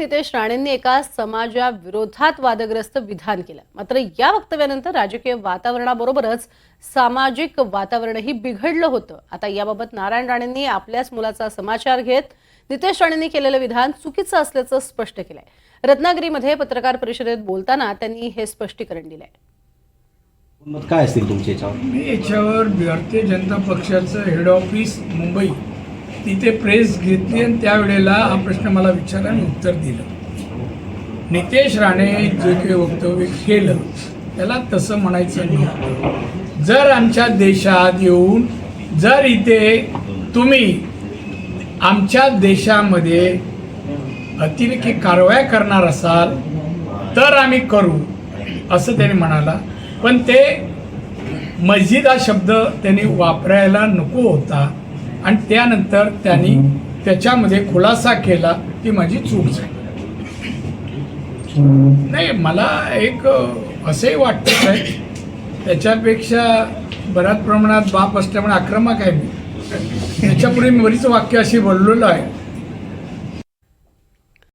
नितेश राणेंनी एका समाजाविरोधात वादग्रस्त विधान केलं। मात्र या वक्तव्यानंतर राजकीय वातावरणाबरोबरच सामाजिक वातावरणही बिघडलं होतं। आता याबाबत नारायण राणेंनी आपल्याच मुलाचा समाचार घेत नितेश राणेंनी केलेलं विधान चुकीचं असल्याचं स्पष्ट केलंय। रत्नागिरीमध्ये पत्रकार परिषदेत बोलताना त्यांनी हे स्पष्टीकरण दिलंय। काय असतील तुमचे याच्यावर? मी याच्यावर भारतीय जनता पक्षाचं हेड ऑफिस मुंबई तिथे प्रेस घेतली आणि त्यावेळेला हा प्रश्न मला विचारला आणि उत्तर दिलं। नितेश राणे जे काही वक्तव्य केलं त्याला तसं म्हणायचं नव्हतं। जर आमच्या देशात येऊन जर इथे तुम्ही आमच्या देशामध्ये अतिरेकी कारवाया करणार असाल तर आम्ही करू असं त्यांनी म्हणाला। पण ते मस्जिद हा शब्द त्यांनी वापरायला नको होता आणि त्यानंतर त्यांनी त्याच्यामध्ये खुलासा केला की माझी चूक झाली। नाही, मला एक असंही वाटतं आहे त्याच्यापेक्षा बऱ्याच प्रमाणात बाप असल्यामुळे आक्रमक आहे मी। त्याच्यापूर्वी मी बरीच वाक्य अशी बोललेलो आहे